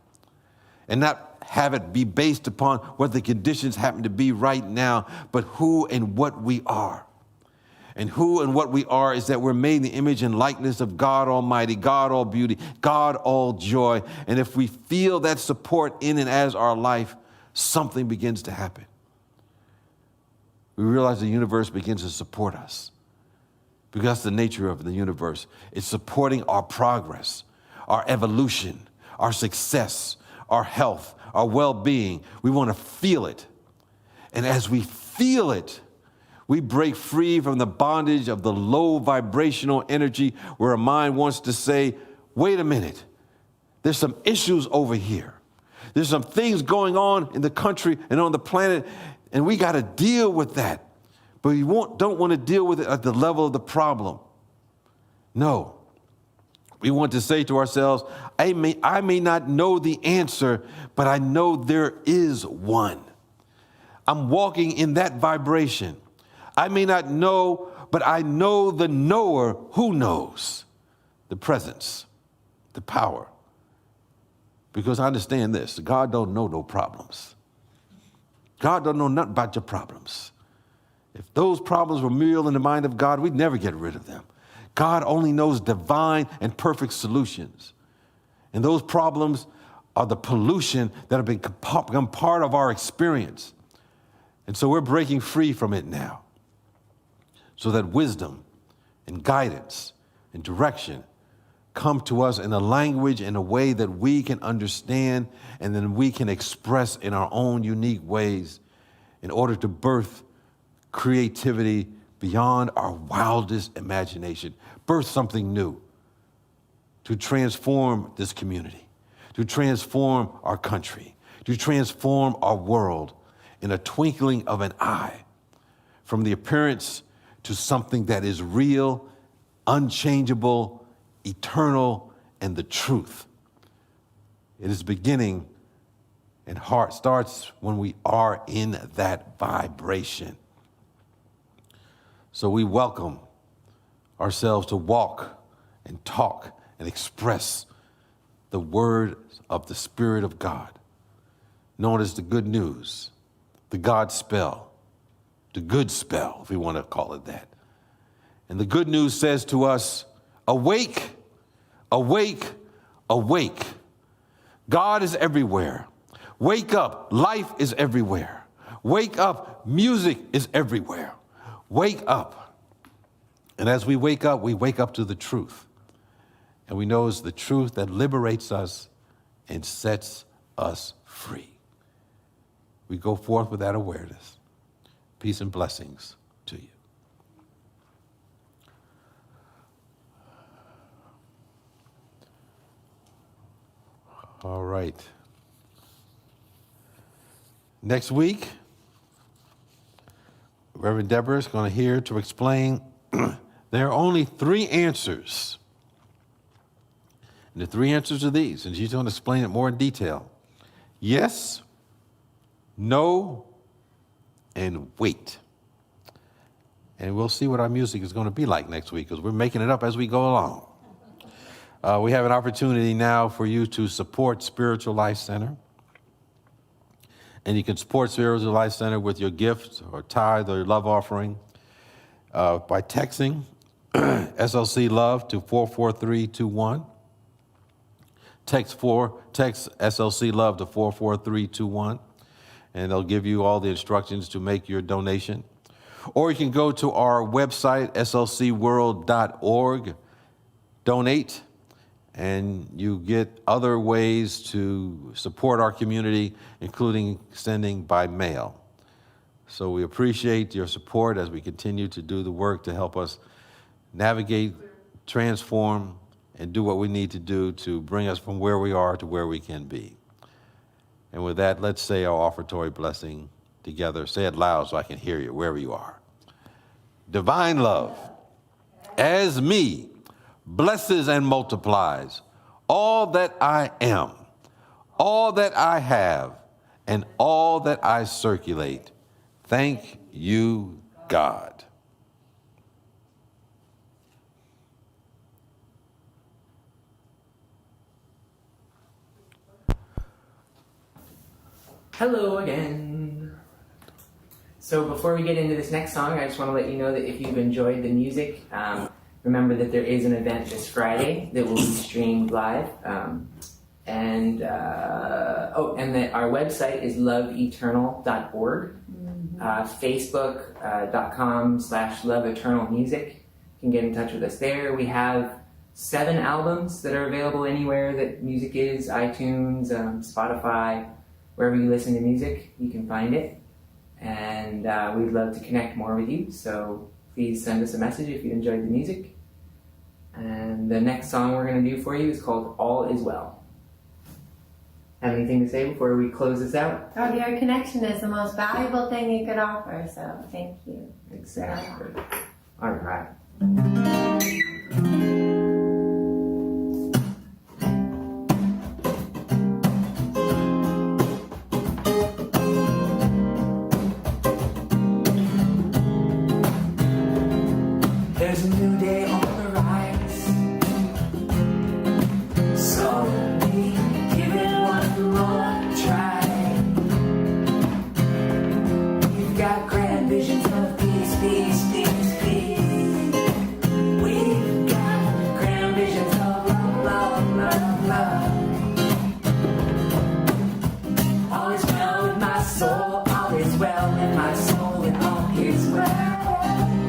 and not have it be based upon what the conditions happen to be right now, but who and what we are. And who and what we are is that we're made in the image and likeness of God Almighty, God all beauty, God all joy. And if we feel that support in and as our life, something begins to happen. We realize the universe begins to support us, because that's the nature of the universe. It's supporting our progress, our evolution, our success, our health, our well-being. We want to feel it. And as we feel it, we break free from the bondage of the low vibrational energy where our mind wants to say, wait a minute, there's some issues over here. There's some things going on in the country and on the planet, and we got to deal with that. But we don't want to deal with it at the level of the problem. No. We want to say to ourselves, I may not know the answer, but I know there is one. I'm walking in that vibration. I may not know, but I know the knower who knows the presence, the power. Because I understand this, God don't know no problems. God don't know nothing about your problems. If those problems were real in the mind of God, we'd never get rid of them. God only knows divine and perfect solutions. And those problems are the pollution that have become part of our experience. And so we're breaking free from it now, so that wisdom and guidance and direction come to us in a language, in a way that we can understand, and then we can express in our own unique ways in order to birth creativity beyond our wildest imagination, birth something new, to transform this community, to transform our country, to transform our world in a twinkling of an eye, from the appearance to something that is real, unchangeable, eternal, and the truth. It is beginning, and heart starts when we are in that vibration. So we welcome ourselves to walk and talk and express the word of the Spirit of God, known as the good news, the God spell, the good spell, if we want to call it that. And the good news says to us, awake, awake, awake. God is everywhere. Wake up, life is everywhere. Wake up, music is everywhere. Wake up. And as we wake up to the truth. And we know it's the truth that liberates us and sets us free. We go forth with that awareness. Peace and blessings to you. All right. Next week, Reverend Deborah is going to explain there are only 3 answers. And the 3 answers are these, and she's going to explain it more in detail. Yes, no, and wait. And we'll see what our music is going to be like next week, because we're making it up as we go along. We have an opportunity now for you to support Spiritual Life Center. And you can support Spiritual Life Center with your gift or tithe or your love offering by texting SLC Love to 44321. Text SLC Love to 44321, and they'll give you all the instructions to make your donation. Or you can go to our website, slcworld.org, donate, and you get other ways to support our community, including sending by mail. So we appreciate your support as we continue to do the work to help us navigate, transform, and do what we need to do to bring us from where we are to where we can be. And with that, let's say our offertory blessing together. Say it loud so I can hear you wherever you are. Divine love, as me, blesses and multiplies all that I am, all that I have, and all that I circulate. Thank you, God. Hello again. So before we get into this next song, I just want to let you know that if you've enjoyed the music, remember that there is an event this Friday that will be streamed live. And that our website is loveeternal.org. Facebook.com/loveeternalmusic. You can get in touch with us there. We have 7 albums that are available anywhere that music is, iTunes, Spotify, wherever you listen to music, you can find it. And we'd love to connect more with you, so please send us a message if you enjoyed the music. And the next song we're going to do for you is called All Is Well. Have anything to say before we close this out? Oh, your connection is the most valuable thing you could offer, so thank you. Exactly. All right. There's a new day on the rise, so we give it one more try. We've got grand visions of peace, peace, peace, peace. We've got grand visions of love, love, love, love. All is well with my soul, all is well with my soul, and all is well.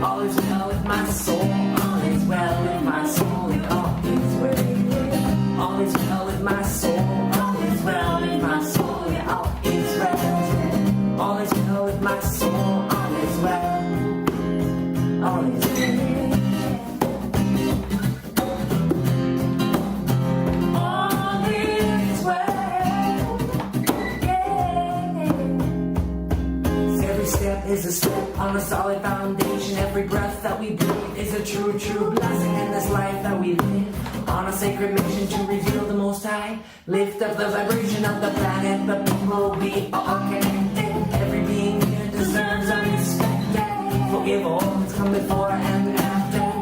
All is well with my soul, all is well with my soul, and all is well. All is well with my soul, all is well with my soul, and all is well. All is well with my soul, all is well. All is well. All is well. Yeah. Every step is a step on a solid foundation. Every breath that we breathe is a true, true blessing in this life that we live. On a sacred mission to reveal the Most High. Lift up the vibration of the planet, the people we are connected. Every being here deserves our respect. Forgive all that's come before and after.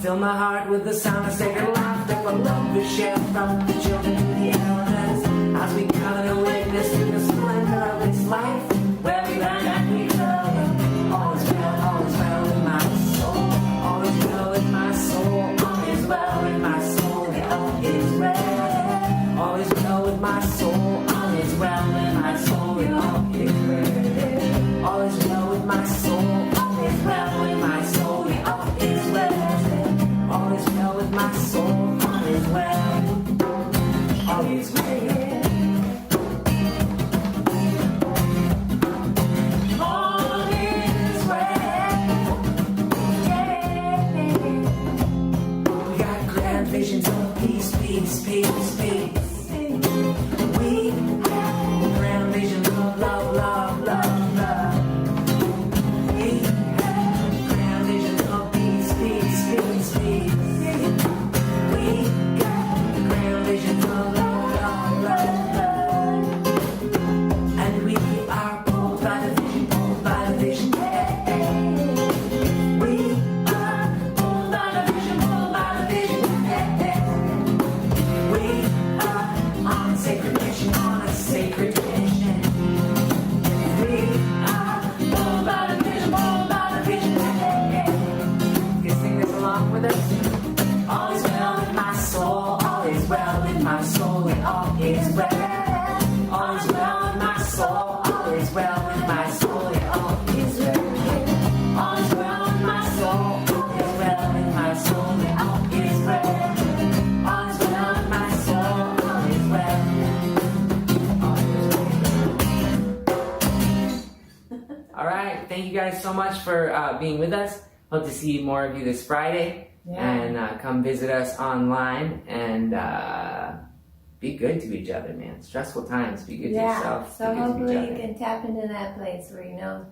Fill my heart with the sound of sacred laughter. For love is shared from the children to the elders. As we come to witness to the splendor of this life, where we learn and we love. All is well with my soul. All is well with my soul. All is well with my soul. All is well. All is well with my soul. All is well with my soul. All is well. All is well with my soul. All is well with my soul. All is well. All is well with my soul. All is well. All is well. Visions of peace, peace, peace, peace. We have grand visions of love, love, love, love. We have grand visions of peace, peace, peace, peace. We got grand visions of love, love, love, love. And we are pulled by the vision, pulled by the vision. We are pulled by the vision, pulled by the vision. We are on a sacred mission, on a sacred mission. We are pulled by the vision, pulled by the vision. You sing this along with us? All is well with my soul, all is well with my soul, and all is well. All is well with my soul, all is well with my soul, and all is well. All is well with my soul, all is well with my soul, and all is well. All is well with my soul, all is well. All is well. All right, thank you guys so much for being with us. Hope to see more of you this Friday. And come visit us online and be good to each other, man. Stressful times, be good to yourself. So hopefully you can tap into that place where you know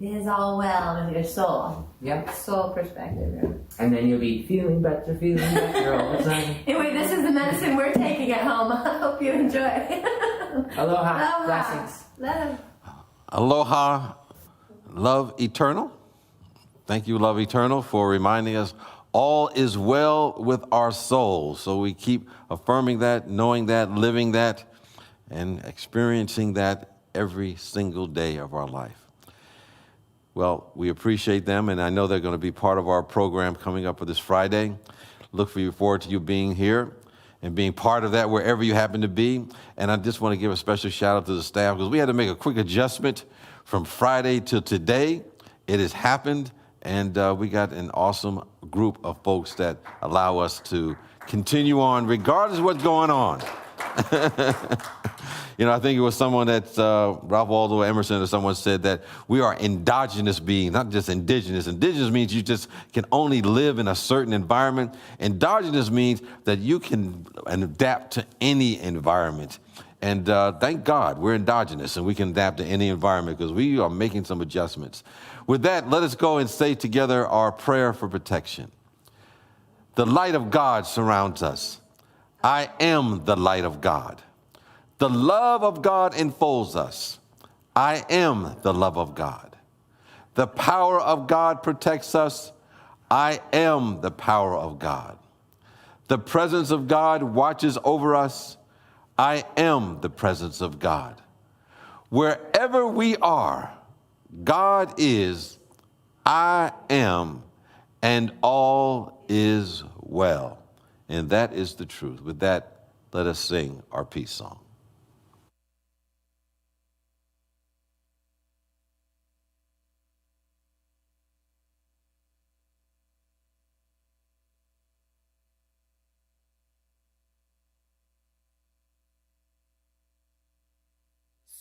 it is all well with your soul. Yep. Soul perspective. Yeah. And then you'll be feeling better all the time. Anyway, this is the medicine we're taking at home. I hope you enjoy. Aloha. Blessings. Love. Aloha, Love Eternal. Thank you, Love Eternal, for reminding us all is well with our souls. So we keep affirming that, knowing that, living that, and experiencing that every single day of our life. Well, we appreciate them, and I know they're going to be part of our program coming up for this Friday. Look forward to you being here and being part of that wherever you happen to be. And I just want to give a special shout out to the staff because we had to make a quick adjustment from Friday to today. It has happened, and we got an awesome group of folks that allow us to continue on regardless of what's going on. I think it was someone that, Ralph Waldo Emerson or someone said that we are endogenous beings, not just indigenous. Indigenous means you just can only live in a certain environment. Endogenous means that you can adapt to any environment. And thank God we're endogenous and we can adapt to any environment because we are making some adjustments. With that, let us go and say together our prayer for protection. The light of God surrounds us. I am the light of God. The love of God enfolds us. I am the love of God. The power of God protects us. I am the power of God. The presence of God watches over us. I am the presence of God. Wherever we are, God is, I am, and all is well. And that is the truth. With that, let us sing our peace song.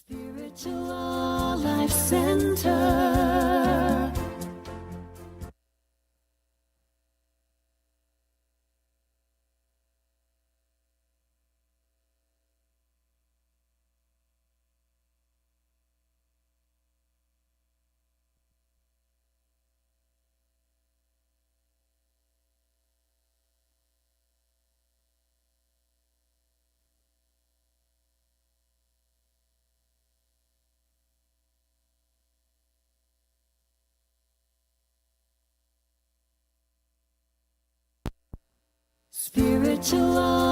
Spiritual Life Center. Spiritual